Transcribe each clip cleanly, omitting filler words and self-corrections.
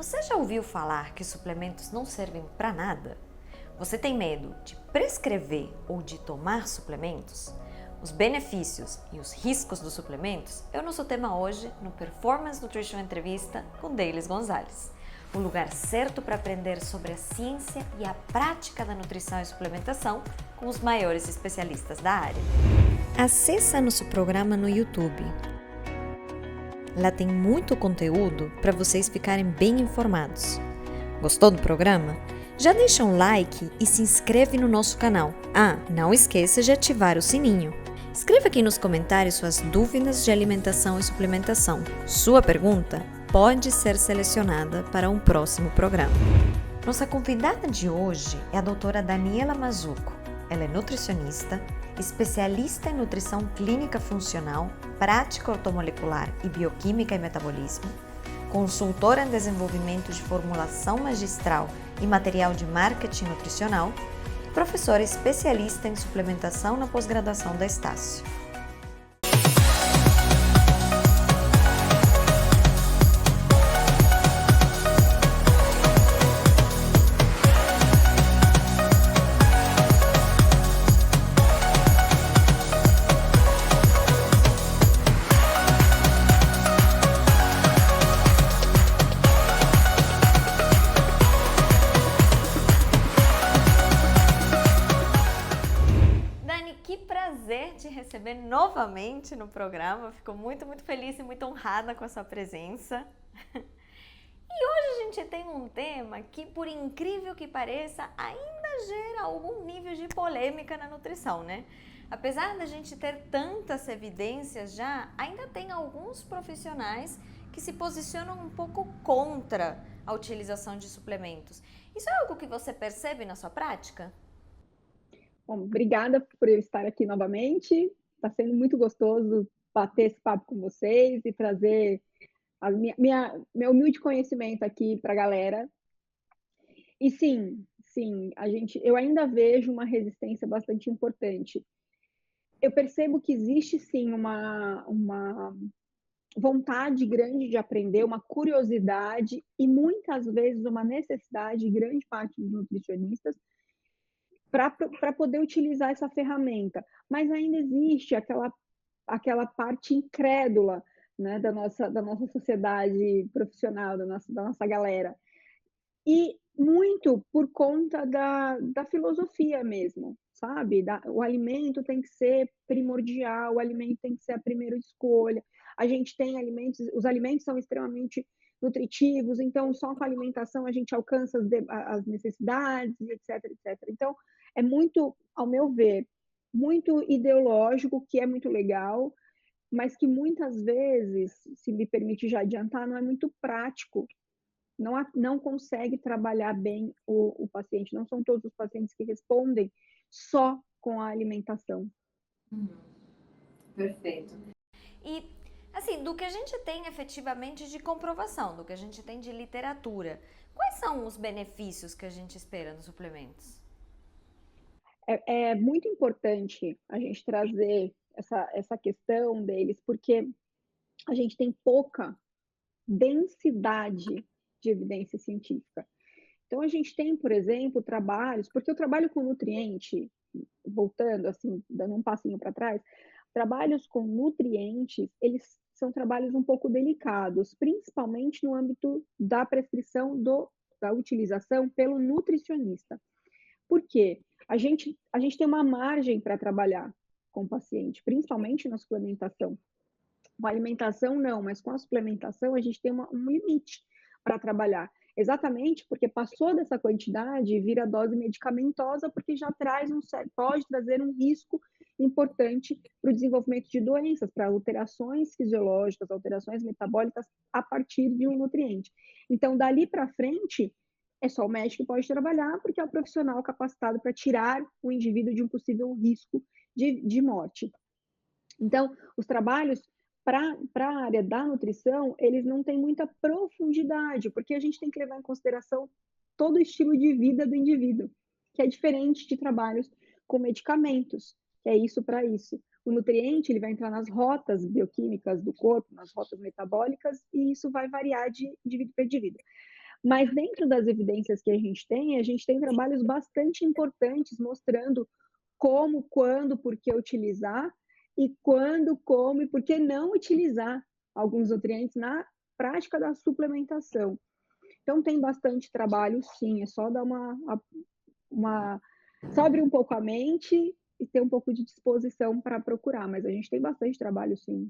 Você já ouviu falar que suplementos não servem para nada? Você tem medo de prescrever ou de tomar suplementos? Os benefícios e os riscos dos suplementos é o nosso tema hoje no Performance Nutrition Entrevista com Deilis Gonzalez. O lugar certo para aprender sobre a ciência e a prática da nutrição e suplementação com os maiores especialistas da área. Acesse nosso programa no YouTube. Lá tem muito conteúdo para vocês ficarem bem informados. Gostou do programa? Já deixa um like e se inscreve no nosso canal. Não esqueça de ativar o sininho. Escreva aqui nos comentários suas dúvidas de alimentação e suplementação. Sua pergunta pode ser selecionada para um próximo programa. Nossa convidada de hoje é a doutora Daniela Mazzucco. Ela é nutricionista, especialista em nutrição clínica funcional, prática ortomolecular e bioquímica e metabolismo, consultora em desenvolvimento de formulação magistral e material de marketing nutricional, professora especialista em suplementação na pós-graduação da Estácio. Te receber novamente no programa. Fico muito feliz e muito honrada com a sua presença. E hoje a gente tem um tema que, por incrível que pareça, ainda gera algum nível de polêmica na nutrição, né? Apesar da gente ter tantas evidências já, ainda tem alguns profissionais que se posicionam um pouco contra a utilização de suplementos. Isso é algo que você percebe na sua prática? Bom, obrigada por eu estar aqui novamente. Está sendo muito gostoso bater esse papo com vocês e trazer meu humilde conhecimento aqui para a galera. E sim, eu ainda vejo uma resistência bastante importante. Eu percebo que existe sim uma vontade grande de aprender, uma curiosidade e muitas vezes uma necessidade de grande parte dos nutricionistas para poder utilizar essa ferramenta. Mas ainda existe aquela parte incrédula, né, da nossa sociedade profissional, da nossa galera. E muito por conta da filosofia mesmo, sabe? O alimento tem que ser primordial, o alimento tem que ser a primeira escolha. A gente tem alimentos, os alimentos são extremamente nutritivos, então só com a alimentação a gente alcança as necessidades, etc, etc. Então, é muito, ao meu ver, muito ideológico, que é muito legal, mas que muitas vezes, se me permite já adiantar, não é muito prático, não consegue trabalhar bem o paciente, não são todos os pacientes que respondem só com a alimentação. Perfeito. E, assim, do que a gente tem efetivamente de comprovação, do que a gente tem de literatura, quais são os benefícios que a gente espera nos suplementos? É muito importante a gente trazer essa questão deles, porque a gente tem pouca densidade de evidência científica. Então, a gente tem, por exemplo, trabalhos, porque eu trabalho com nutriente, voltando, assim, dando um passinho para trás, trabalhos com nutrientes, eles são trabalhos um pouco delicados, principalmente no âmbito da prescrição da utilização pelo nutricionista. Por quê? A gente tem uma margem para trabalhar com o paciente, principalmente na suplementação. Com a alimentação, não, mas com a suplementação, a gente tem um limite para trabalhar. Exatamente porque passou dessa quantidade, vira dose medicamentosa, porque já pode trazer um risco importante para o desenvolvimento de doenças, para alterações fisiológicas, alterações metabólicas a partir de um nutriente. Então, dali para frente, é só o médico que pode trabalhar, porque é o profissional capacitado para tirar o indivíduo de um possível risco de morte. Então, os trabalhos para a área da nutrição, eles não têm muita profundidade, porque a gente tem que levar em consideração todo o estilo de vida do indivíduo, que é diferente de trabalhos com medicamentos, que é isso para isso. O nutriente ele vai entrar nas rotas bioquímicas do corpo, nas rotas metabólicas, e isso vai variar de indivíduo para indivíduo. Mas dentro das evidências que a gente tem trabalhos bastante importantes mostrando como, quando, por que utilizar e quando, como e por que não utilizar alguns nutrientes na prática da suplementação. Então tem bastante trabalho sim, é só dar uma só abrir um pouco a mente e ter um pouco de disposição para procurar, mas a gente tem bastante trabalho sim.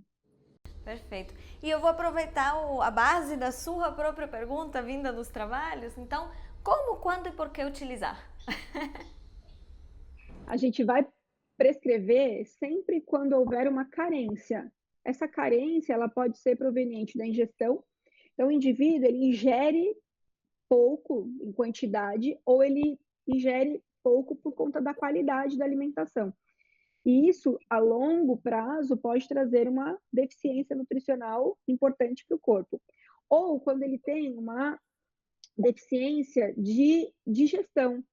Perfeito. E eu vou aproveitar a base da sua própria pergunta, vinda dos trabalhos. Então, como, quando e por que utilizar? A gente vai prescrever sempre quando houver uma carência. Essa carência, ela pode ser proveniente da ingestão. Então, o indivíduo, ele ingere pouco em quantidade ou ele ingere pouco por conta da qualidade da alimentação. E isso, a longo prazo, pode trazer uma deficiência nutricional importante para o corpo. Ou quando ele tem uma deficiência de digestão.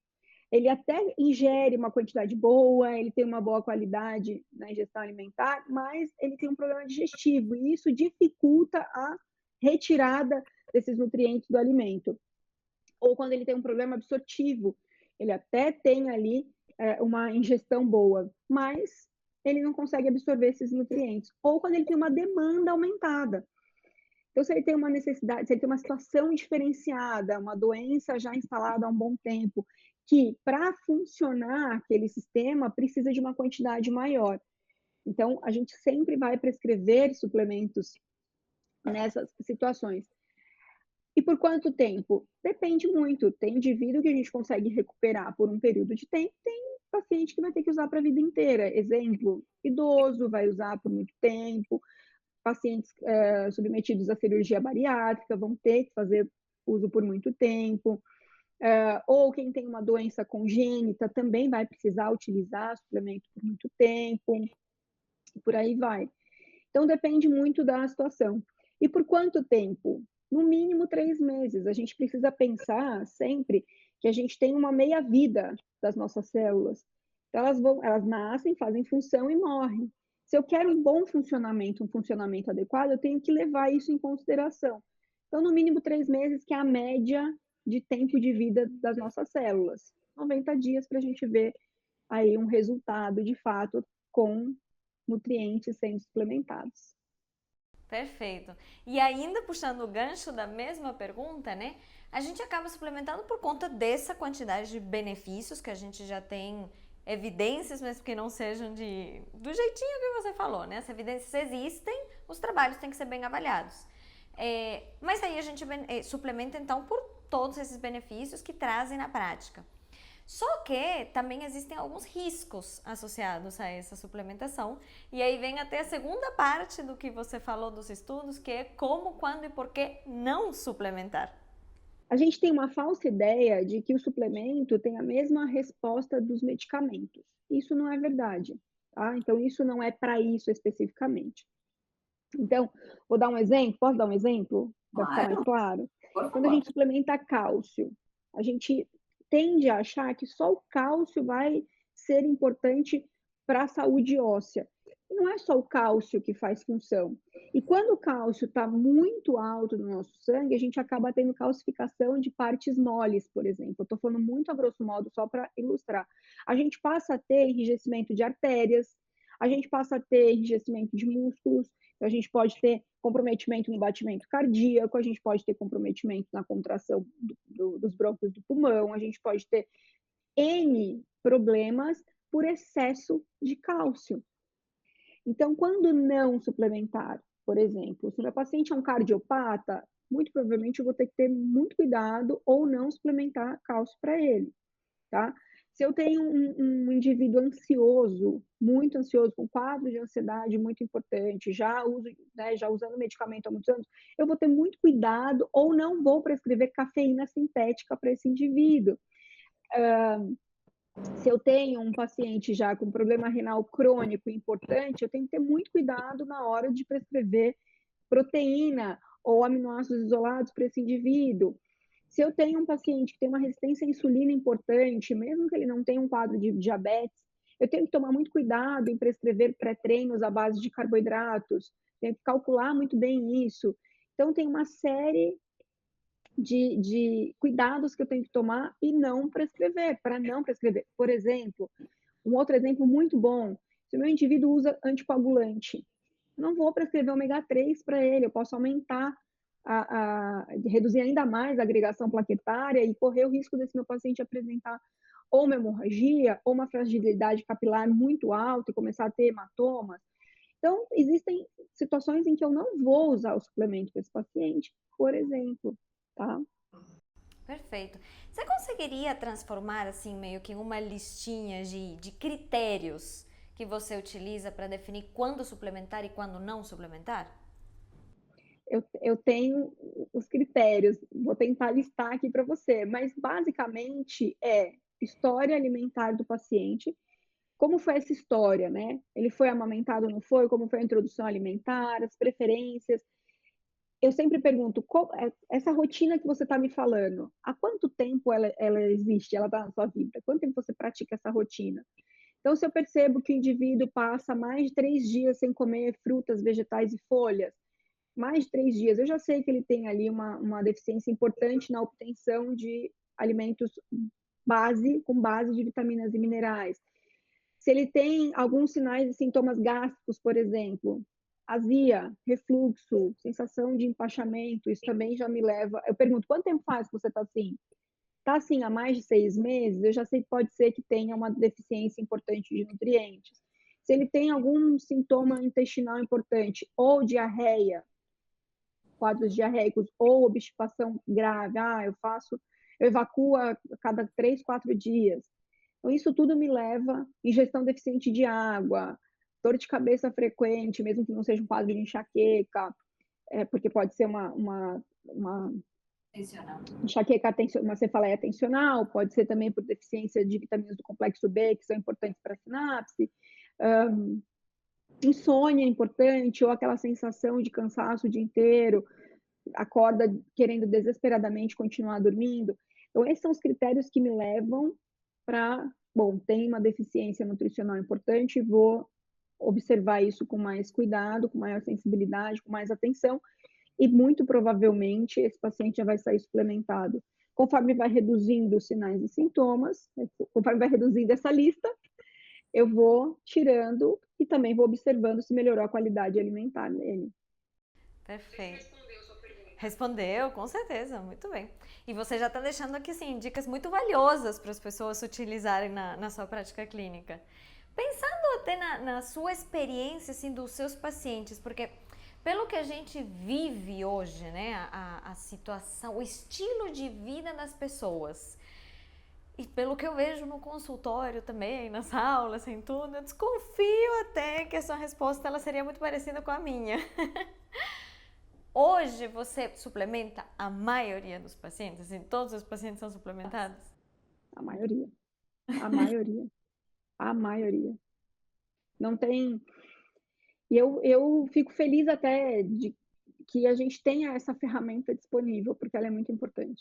Ele até ingere uma quantidade boa, ele tem uma boa qualidade na ingestão alimentar, mas ele tem um problema digestivo e isso dificulta a retirada desses nutrientes do alimento. Ou quando ele tem um problema absortivo, ele até tem ali uma ingestão boa, mas ele não consegue absorver esses nutrientes. Ou quando ele tem uma demanda aumentada. Então, se ele tem uma necessidade, se ele tem uma situação diferenciada, uma doença já instalada há um bom tempo, que para funcionar aquele sistema precisa de uma quantidade maior. Então, a gente sempre vai prescrever suplementos nessas situações. E por quanto tempo? Depende muito. Tem indivíduo que a gente consegue recuperar por um período de tempo, tem paciente que vai ter que usar para a vida inteira. Exemplo, idoso vai usar por muito tempo, pacientes submetidos à cirurgia bariátrica vão ter que fazer uso por muito tempo, ou quem tem uma doença congênita também vai precisar utilizar suplemento por muito tempo, e por aí vai. Então, depende muito da situação. E por quanto tempo? No mínimo 3 meses. A gente precisa pensar sempre que a gente tem uma meia-vida das nossas células. Então, elas nascem, fazem função e morrem. Se eu quero um bom funcionamento, um funcionamento adequado, eu tenho que levar isso em consideração. Então, no mínimo 3 meses, que é a média de tempo de vida das nossas células. 90 dias para a gente ver aí um resultado, de fato, com nutrientes sendo suplementados. Perfeito. E ainda puxando o gancho da mesma pergunta, né? A gente acaba suplementando por conta dessa quantidade de benefícios que a gente já tem evidências, mesmo que não sejam do jeitinho que você falou, né? As evidências existem, os trabalhos têm que ser bem avaliados. Mas aí a gente suplementa então por todos esses benefícios que trazem na prática. Só que também existem alguns riscos associados a essa suplementação. E aí vem até a segunda parte do que você falou dos estudos, que é como, quando e por que não suplementar. A gente tem uma falsa ideia de que o suplemento tem a mesma resposta dos medicamentos. Isso não é verdade, tá? Então, isso não é para isso especificamente. Então, vou dar um exemplo, posso dar um exemplo para ficar mais Claro, claro? por Quando a favor. gente suplementa cálcio, a gente tende a achar que só o cálcio vai ser importante para a saúde óssea. E não é só o cálcio que faz função. E quando o cálcio está muito alto no nosso sangue, a gente acaba tendo calcificação de partes moles, por exemplo. Eu estou falando muito a grosso modo, só para ilustrar. A gente passa a ter enrijecimento de artérias, a gente passa a ter enrijecimento de músculos, então, a gente pode ter comprometimento no batimento cardíaco, a gente pode ter comprometimento na contração dos brônquios do pulmão, a gente pode ter N problemas por excesso de cálcio. Então, quando não suplementar, por exemplo, se meu paciente é um cardiopata, muito provavelmente eu vou ter que ter muito cuidado ou não suplementar cálcio para ele, tá? Se eu tenho um indivíduo ansioso, muito ansioso, com quadro de ansiedade muito importante, já usando medicamento há muitos anos, eu vou ter muito cuidado ou não vou prescrever cafeína sintética para esse indivíduo. Se eu tenho um paciente já com problema renal crônico importante, eu tenho que ter muito cuidado na hora de prescrever proteína ou aminoácidos isolados para esse indivíduo. Se eu tenho um paciente que tem uma resistência à insulina importante, mesmo que ele não tenha um quadro de diabetes, eu tenho que tomar muito cuidado em prescrever pré-treinos à base de carboidratos, tenho que calcular muito bem isso. Então, tem uma série de cuidados que eu tenho que tomar e não prescrever, para não prescrever. Por exemplo, um outro exemplo muito bom, se o meu indivíduo usa anticoagulante, eu não vou prescrever ômega 3 para ele, eu posso aumentar reduzir ainda mais a agregação plaquetária e correr o risco desse meu paciente apresentar ou uma hemorragia ou uma fragilidade capilar muito alta e começar a ter hematomas. Então, existem situações em que eu não vou usar o suplemento para esse paciente, por exemplo, tá? Perfeito. Você conseguiria transformar, assim, meio que em uma listinha de critérios que você utiliza para definir quando suplementar e quando não suplementar? Eu tenho os critérios, vou tentar listar aqui para você, mas basicamente é história alimentar do paciente, como foi essa história, né? Ele foi amamentado ou não foi? Como foi a introdução alimentar, as preferências. Eu sempre pergunto, essa rotina que você está me falando, há quanto tempo ela existe, ela está na sua vida? Quanto tempo você pratica essa rotina? Então, se eu percebo que o indivíduo passa mais de 3 dias sem comer frutas, vegetais e folhas, mais de 3 dias, eu já sei que ele tem ali uma deficiência importante na obtenção de alimentos com base de vitaminas e minerais. Se ele tem alguns sinais e sintomas gástricos, por exemplo, azia, refluxo, sensação de empachamento, isso também já me leva. Eu pergunto, quanto tempo faz que você está assim? Está assim há mais de 6 meses? Eu já sei que pode ser que tenha uma deficiência importante de nutrientes. Se ele tem algum sintoma intestinal importante, ou diarreia, quadros diarreicos, ou obstipação grave, eu evacuo a cada 3, 4 dias. Então, isso tudo me leva, ingestão deficiente de água, dor de cabeça frequente, mesmo que não seja um quadro de enxaqueca, porque pode ser uma enxaqueca, uma cefaleia tensional, pode ser também por deficiência de vitaminas do complexo B, que são importantes para a sinapse, insônia é importante, ou aquela sensação de cansaço o dia inteiro, acorda querendo desesperadamente continuar dormindo. Então, esses são os critérios que me levam para, bom, tem uma deficiência nutricional importante, vou observar isso com mais cuidado, com maior sensibilidade, com mais atenção, e muito provavelmente esse paciente já vai sair suplementado. Conforme vai reduzindo os sinais e sintomas, conforme vai reduzindo essa lista, eu vou tirando e também vou observando se melhorou a qualidade alimentar nele. Perfeito. Respondeu, com certeza, muito bem. E você já está deixando aqui, assim, dicas muito valiosas para as pessoas utilizarem na sua prática clínica. Pensando até na sua experiência, assim, dos seus pacientes, porque pelo que a gente vive hoje, né, a situação, o estilo de vida das pessoas, e pelo que eu vejo no consultório também, nas aulas, em tudo, eu desconfio até que a sua resposta ela seria muito parecida com a minha. Hoje você suplementa a maioria dos pacientes? Assim, todos os pacientes são suplementados? A maioria, a maioria, a maioria. Não tem. E eu fico feliz até de que a gente tenha essa ferramenta disponível, porque ela é muito importante.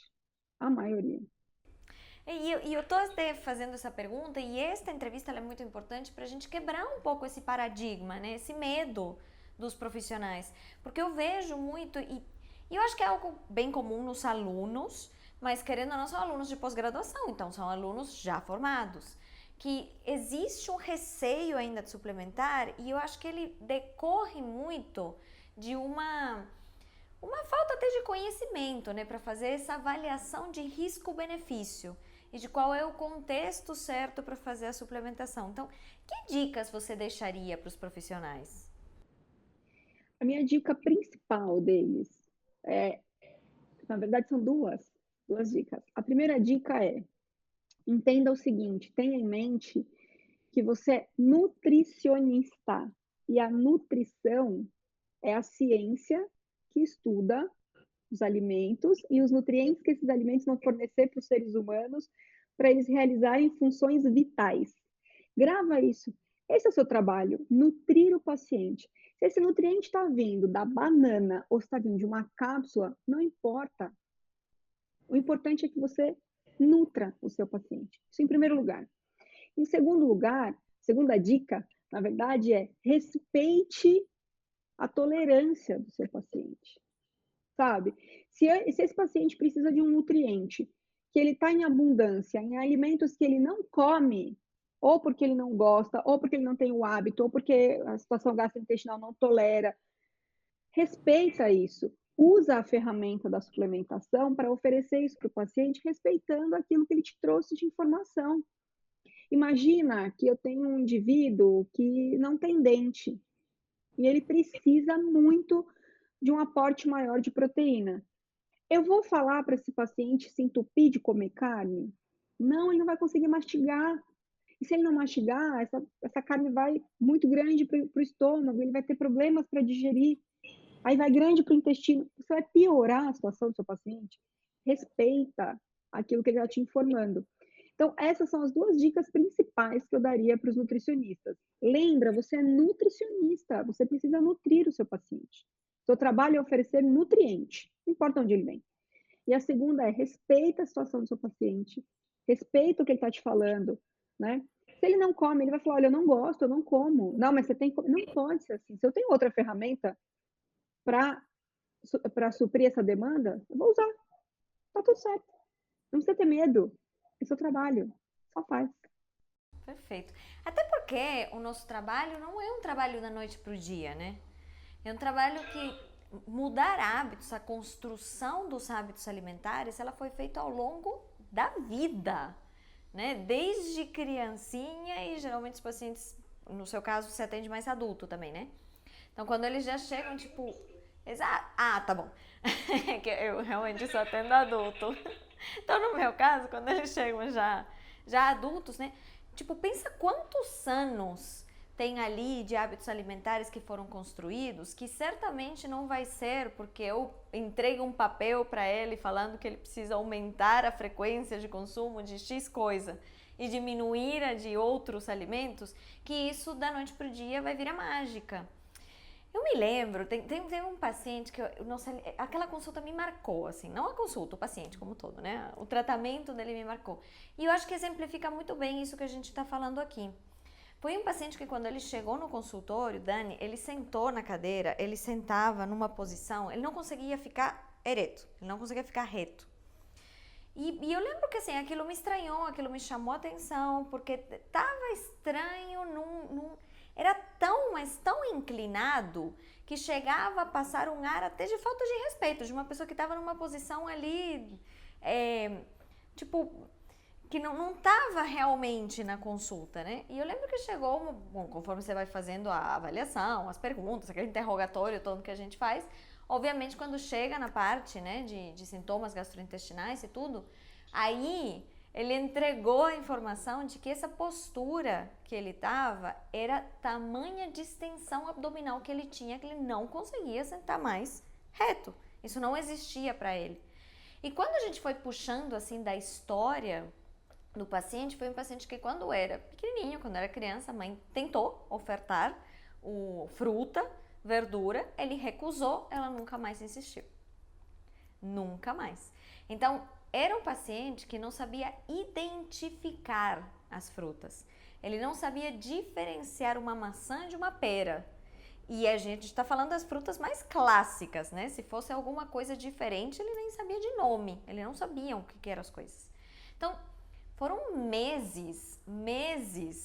A maioria. E eu tô até fazendo essa pergunta e esta entrevista é muito importante para a gente quebrar um pouco esse paradigma, né? Esse medo dos profissionais. Porque eu vejo muito, e eu acho que é algo bem comum nos alunos, mas querendo ou não são alunos de pós-graduação, então são alunos já formados. Que existe um receio ainda de suplementar e eu acho que ele decorre muito de uma falta até de conhecimento, né, para fazer essa avaliação de risco-benefício e de qual é o contexto certo para fazer a suplementação. Então, que dicas você deixaria para os profissionais? A minha dica principal deles é, na verdade, são duas dicas. A primeira dica é: entenda o seguinte, tenha em mente que você é nutricionista e a nutrição é a ciência que estuda os alimentos e os nutrientes que esses alimentos vão fornecer para os seres humanos para eles realizarem funções vitais. Grava isso. Esse é o seu trabalho, nutrir o paciente. Se esse nutriente está vindo da banana ou está vindo de uma cápsula, não importa. O importante é que você nutra o seu paciente. Isso em primeiro lugar. Em segundo lugar, segunda dica, na verdade, é respeite a tolerância do seu paciente. Sabe? Se esse paciente precisa de um nutriente, que ele está em abundância, em alimentos que ele não come, ou porque ele não gosta, ou porque ele não tem o hábito, ou porque a situação gastrointestinal não tolera, respeita isso. Usa a ferramenta da suplementação para oferecer isso para o paciente, respeitando aquilo que ele te trouxe de informação. Imagina que eu tenho um indivíduo que não tem dente e ele precisa muito de um aporte maior de proteína. Eu vou falar para esse paciente se entupir de comer carne? Não, ele não vai conseguir mastigar. E se ele não mastigar, essa carne vai muito grande para o estômago, ele vai ter problemas para digerir. Aí vai grande para o intestino. Você vai piorar a situação do seu paciente. Respeita aquilo que ele está te informando. Então, essas são as 2 dicas principais que eu daria para os nutricionistas. Lembra, você é nutricionista, você precisa nutrir o seu paciente. Seu trabalho é oferecer nutriente, não importa onde ele vem. E a segunda é respeita a situação do seu paciente, respeita o que ele está te falando, né? Se ele não come, ele vai falar: olha, eu não gosto, eu não como. Não, mas você tem que comer. Não pode ser assim. Se eu tenho outra ferramenta para suprir essa demanda, eu vou usar. Tá tudo certo. Não precisa ter medo. É seu trabalho. Só faz. Perfeito. Até porque o nosso trabalho não é um trabalho da noite para o dia, né? É um trabalho que mudar hábitos, a construção dos hábitos alimentares, ela foi feita ao longo da vida, né? Desde criancinha e geralmente os pacientes, no seu caso, você atende mais adulto também, né? Então, quando eles já chegam, tipo, tá bom. É que eu realmente só atendo adulto. Então, no meu caso, quando eles chegam já adultos, né? Tipo, pensa quantos anos tem ali de hábitos alimentares que foram construídos, que certamente não vai ser porque eu entrego um papel para ele falando que ele precisa aumentar a frequência de consumo de X coisa e diminuir a de outros alimentos, que isso da noite pro dia vai virar mágica. Eu me lembro, tem um paciente que, nossa, aquela consulta me marcou, assim, não a consulta, o paciente como todo, né? O tratamento dele me marcou. E eu acho que exemplifica muito bem isso que a gente está falando aqui. Foi um paciente que quando ele chegou no consultório, Dani, ele sentou na cadeira, ele sentava numa posição, ele não conseguia ficar ereto, ele não conseguia ficar reto. E eu lembro que assim, aquilo me estranhou, aquilo me chamou a atenção, porque tava estranho, era tão, mas tão inclinado que chegava a passar um ar até de falta de respeito, de uma pessoa que estava numa posição ali, tipo, que não estava realmente na consulta, né? E eu lembro que chegou, bom, conforme você vai fazendo a avaliação, as perguntas, aquele interrogatório todo que a gente faz, obviamente quando chega na parte, né, de sintomas gastrointestinais e tudo, aí ele entregou a informação de que essa postura que ele estava era tamanha distensão abdominal que ele tinha, que ele não conseguia sentar mais reto. Isso não existia para ele. E quando a gente foi puxando assim da história do paciente, foi um paciente que quando era pequenininho, quando era criança, a mãe tentou ofertar fruta, verdura, ele recusou, ela nunca mais insistiu. Nunca mais. Então, era um paciente que não sabia identificar as frutas. Ele não sabia diferenciar uma maçã de uma pera. E a gente está falando das frutas mais clássicas, né? Se fosse alguma coisa diferente, ele nem sabia de nome. Ele não sabia o que eram as coisas. Então, foram meses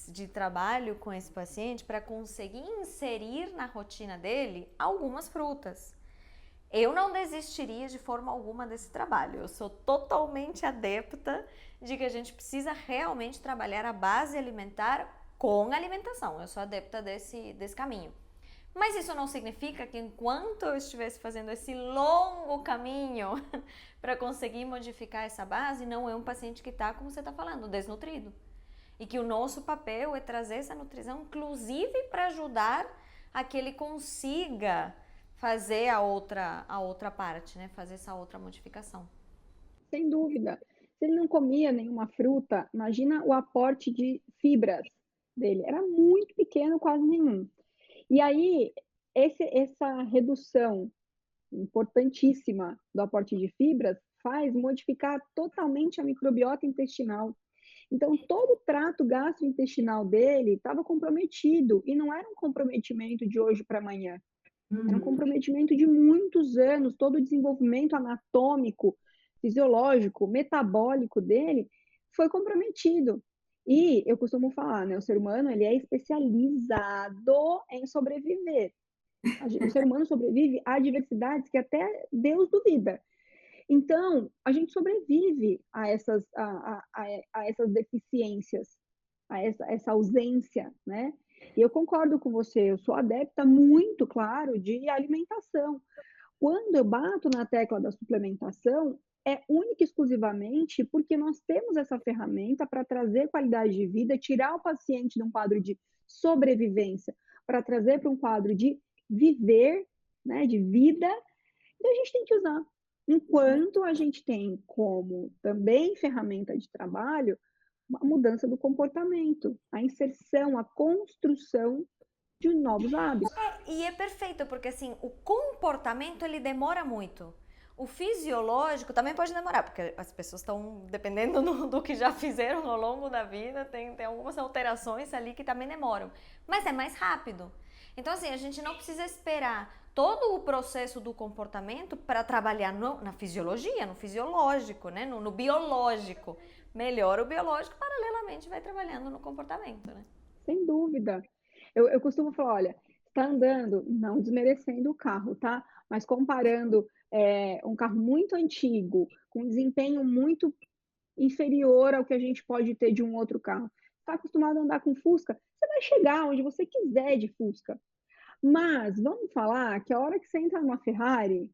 de trabalho com esse paciente para conseguir inserir na rotina dele algumas frutas. Eu não desistiria de forma alguma desse trabalho. Eu sou totalmente adepta de que a gente precisa realmente trabalhar a base alimentar com alimentação. Eu sou adepta desse caminho. Mas isso não significa que enquanto eu estivesse fazendo esse longo caminho para conseguir modificar essa base, não é um paciente que está, como você está falando, desnutrido. E que o nosso papel é trazer essa nutrição, inclusive para ajudar a que ele consiga fazer a outra parte, né? Fazer essa outra modificação. Sem dúvida. Se ele não comia nenhuma fruta, imagina o aporte de fibras dele. Era muito pequeno, quase nenhum. E aí, essa redução importantíssima do aporte de fibras faz modificar totalmente a microbiota intestinal. Então, todo o trato gastrointestinal dele estava comprometido, e não era um comprometimento de hoje para amanhã. Era um Uhum. comprometimento de muitos anos, todo o desenvolvimento anatômico, fisiológico, metabólico dele foi comprometido. E eu costumo falar, né, o ser humano ele é especializado em sobreviver. O ser humano sobrevive a adversidades que até Deus duvida. Então, a gente sobrevive a essas deficiências, essa ausência, né. E eu concordo com você, eu sou adepta muito, claro, de alimentação. Quando eu bato na tecla da suplementação, é única e exclusivamente porque nós temos essa ferramenta para trazer qualidade de vida, tirar o paciente de um quadro de sobrevivência, para trazer para um quadro de viver, né, de vida, e a gente tem que usar. Enquanto a gente tem como também ferramenta de trabalho a mudança do comportamento, a inserção, a construção de novos hábitos. E é perfeito, porque assim, o comportamento ele demora muito. O fisiológico também pode demorar, porque as pessoas estão, dependendo do que já fizeram ao longo da vida, tem algumas alterações ali que também demoram. Mas é mais rápido. Então, assim, a gente não precisa esperar todo o processo do comportamento para trabalhar na fisiologia, no fisiológico, né? No biológico. Melhora o biológico, paralelamente vai trabalhando no comportamento, né? Sem dúvida. Eu costumo falar, olha, está andando, não desmerecendo o carro, tá? Mas comparando um carro muito antigo, com desempenho muito inferior ao que a gente pode ter de um outro carro. Está acostumado a andar com Fusca, você vai chegar onde você quiser de Fusca. Mas vamos falar que a hora que você entra numa Ferrari,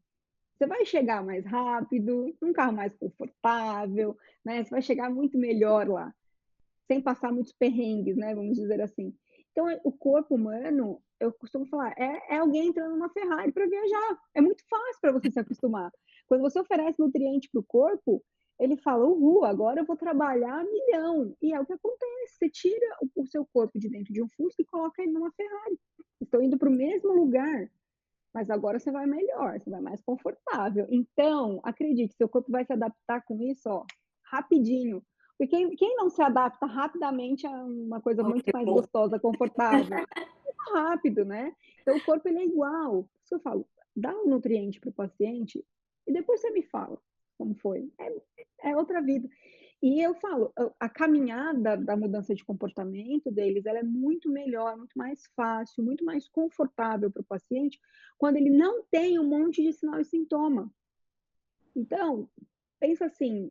você vai chegar mais rápido, num carro mais confortável, né? Você vai chegar muito melhor lá, sem passar muitos perrengues, né? Vamos dizer assim. Então, o corpo humano, eu costumo falar, é alguém entrando numa Ferrari para viajar. É muito fácil para você se acostumar. Quando você oferece nutriente para o corpo, ele fala, uhul, agora eu vou trabalhar a milhão. E é o que acontece. Você tira o seu corpo de dentro de um Fusca e coloca ele numa Ferrari. Estão indo para o mesmo lugar, mas agora você vai melhor, você vai mais confortável. Então, acredite, seu corpo vai se adaptar com isso, ó, rapidinho. Porque quem não se adapta rapidamente a uma coisa muito mais gostosa, confortável? É rápido, né? Então, o corpo ele é igual. Por isso que eu falo, dá o nutriente para o paciente e depois você me fala como foi. É outra vida. E eu falo, a caminhada da mudança de comportamento deles, ela é muito melhor, muito mais fácil, muito mais confortável para o paciente, quando ele não tem um monte de sinal e sintoma. Então, pensa assim,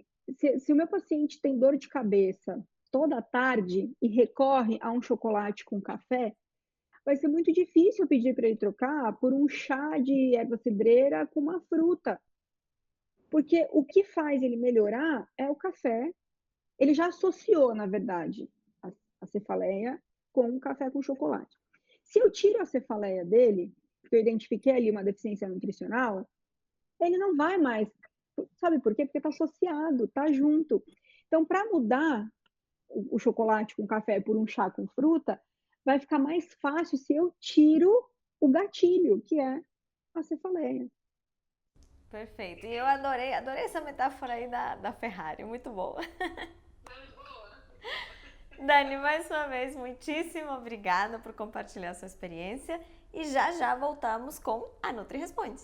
se o meu paciente tem dor de cabeça toda tarde e recorre a um chocolate com café, vai ser muito difícil eu pedir para ele trocar por um chá de erva cidreira com uma fruta. Porque o que faz ele melhorar é o café. Ele já associou, na verdade, a cefaleia com o café com chocolate. Se eu tiro a cefaleia dele, porque eu identifiquei ali uma deficiência nutricional, ele não vai mais. Sabe por quê? Porque está associado, está junto. Então, para mudar o chocolate com café por um chá com fruta, vai ficar mais fácil se eu tiro o gatilho, que é a cefaleia. Perfeito. E eu adorei essa metáfora aí da Ferrari, muito boa. Dani, mais uma vez, muitíssimo obrigada por compartilhar sua experiência e já já voltamos com a Nutri Responde.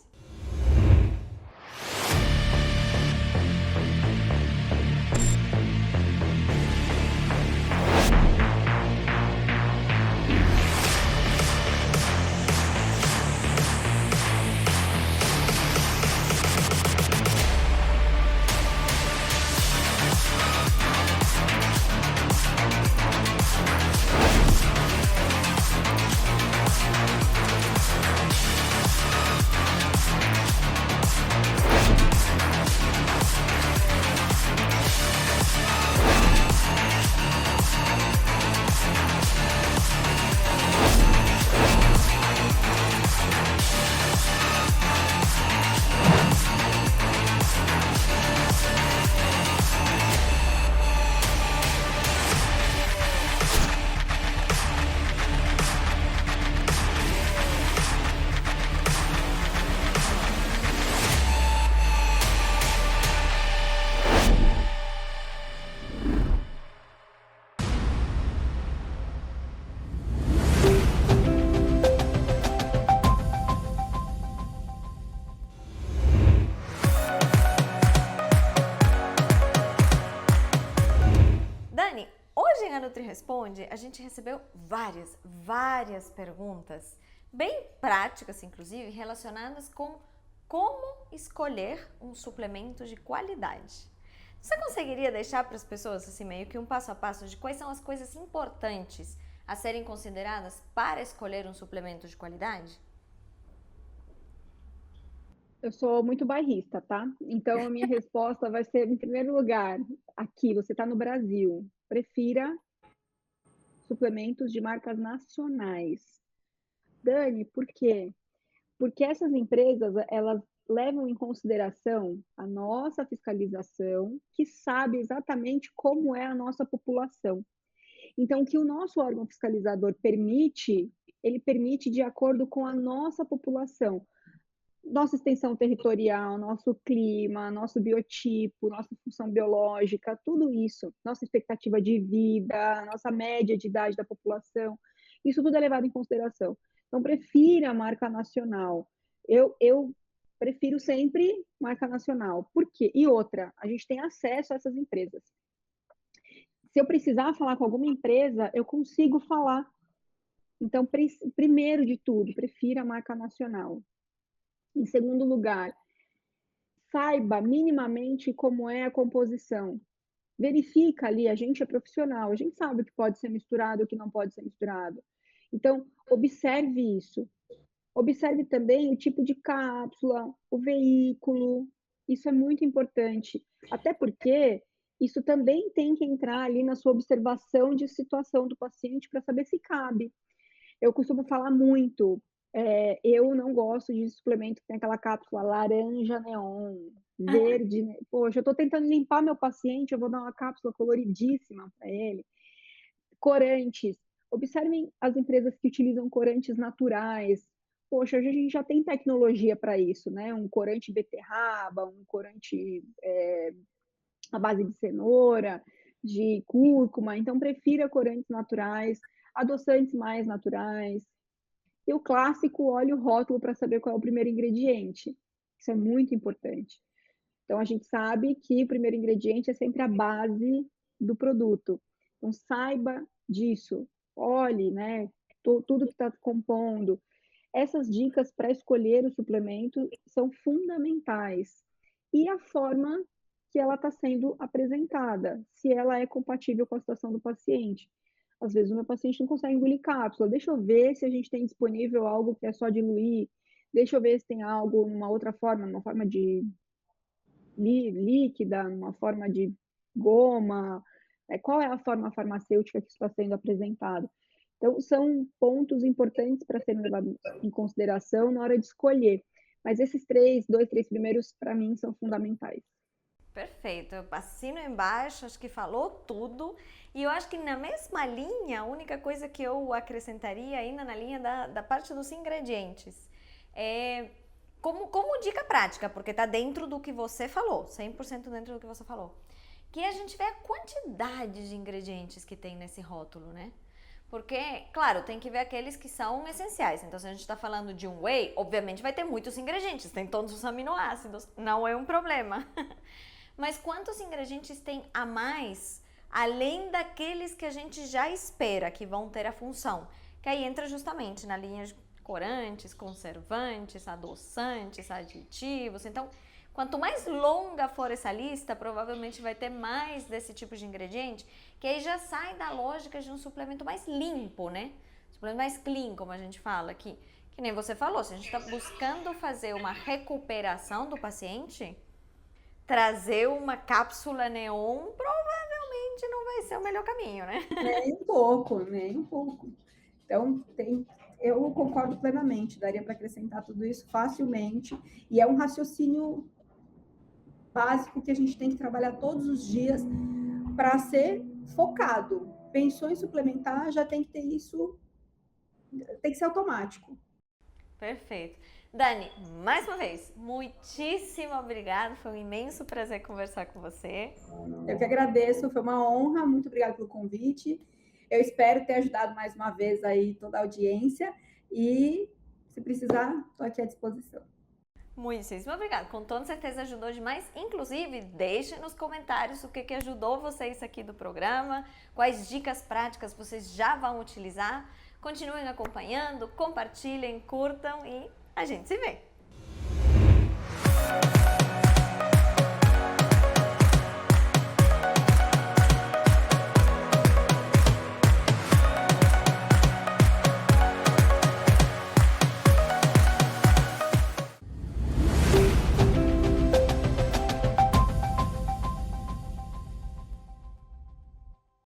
NutriResponde, a gente recebeu várias perguntas, bem práticas, inclusive, relacionadas com como escolher um suplemento de qualidade. Você conseguiria deixar para as pessoas, assim, meio que um passo a passo de quais são as coisas importantes a serem consideradas para escolher um suplemento de qualidade? Eu sou muito bairrista, tá? Então, a minha resposta vai ser, em primeiro lugar, aqui, você está no Brasil, prefira suplementos de marcas nacionais. Dani, por quê? Porque essas empresas, elas levam em consideração a nossa fiscalização, que sabe exatamente como é a nossa população. Então, o que o nosso órgão fiscalizador permite, ele permite de acordo com a nossa população, nossa extensão territorial, nosso clima, nosso biotipo, nossa função biológica, tudo isso, nossa expectativa de vida, nossa média de idade da população, isso tudo é levado em consideração. Então, prefira a marca nacional. Eu prefiro sempre marca nacional. Por quê? E outra, a gente tem acesso a essas empresas. Se eu precisar falar com alguma empresa, eu consigo falar. Então, primeiro de tudo, prefira a marca nacional. Em segundo lugar, saiba minimamente como é a composição. Verifica ali, a gente é profissional, a gente sabe o que pode ser misturado, o que não pode ser misturado. Então, observe isso. Observe também o tipo de cápsula, o veículo. Isso é muito importante. Até porque isso também tem que entrar ali na sua observação de situação do paciente para saber se cabe. Eu costumo falar muito, eu não gosto de suplemento que tem aquela cápsula laranja neon, verde, né? Poxa, eu estou tentando limpar meu paciente, eu vou dar uma cápsula coloridíssima para ele. Corantes, observem as empresas que utilizam corantes naturais. Poxa, hoje a gente já tem tecnologia para isso, né? Um corante beterraba, um corante à base de cenoura, de cúrcuma. Então, prefira corantes naturais, adoçantes mais naturais. E o clássico, olha o rótulo para saber qual é o primeiro ingrediente. Isso é muito importante. Então, a gente sabe que o primeiro ingrediente é sempre a base do produto. Então, saiba disso. Olhe, né? Tudo que está compondo. Essas dicas para escolher o suplemento são fundamentais. E a forma que ela está sendo apresentada, se ela é compatível com a situação do paciente. Às vezes o meu paciente não consegue engolir cápsula. Deixa eu ver se a gente tem disponível algo que é só diluir. Deixa eu ver se tem algo, uma outra forma, uma forma de líquida, uma forma de goma. Qual é a forma farmacêutica que está sendo apresentada? Então, são pontos importantes para serem levados em consideração na hora de escolher. Mas esses dois, três primeiros, para mim, são fundamentais. Perfeito, eu assino embaixo, acho que falou tudo. E eu acho que na mesma linha, a única coisa que eu acrescentaria ainda na linha da parte dos ingredientes é como dica prática, porque tá dentro do que você falou, 100% dentro do que você falou. Que a gente vê a quantidade de ingredientes que tem nesse rótulo, né? Porque, claro, tem que ver aqueles que são essenciais. Então, se a gente está falando de um whey, obviamente vai ter muitos ingredientes, tem todos os aminoácidos, não é um problema. Mas quantos ingredientes tem a mais, além daqueles que a gente já espera que vão ter a função? Que aí entra justamente na linha de corantes, conservantes, adoçantes, aditivos. Então, quanto mais longa for essa lista, provavelmente vai ter mais desse tipo de ingrediente, que aí já sai da lógica de um suplemento mais limpo, né? Suplemento mais clean, como a gente fala aqui. Que nem você falou, se a gente está buscando fazer uma recuperação do paciente, trazer uma cápsula neon provavelmente não vai ser o melhor caminho, né? Nem um pouco, nem um pouco. Então, eu concordo plenamente, daria para acrescentar tudo isso facilmente, e é um raciocínio básico que a gente tem que trabalhar todos os dias para ser focado. Pensou em suplementar, já tem que ter isso, tem que ser automático. Perfeito. Dani, mais uma vez, muitíssimo obrigada, foi um imenso prazer conversar com você. Eu que agradeço, foi uma honra, muito obrigada pelo convite. Eu espero ter ajudado mais uma vez aí toda a audiência e, se precisar, estou aqui à disposição. Muitíssimo obrigada. Com toda certeza ajudou demais. Inclusive, deixem nos comentários o que ajudou vocês aqui do programa, quais dicas práticas vocês já vão utilizar. Continuem acompanhando, compartilhem, curtam e a gente se vê.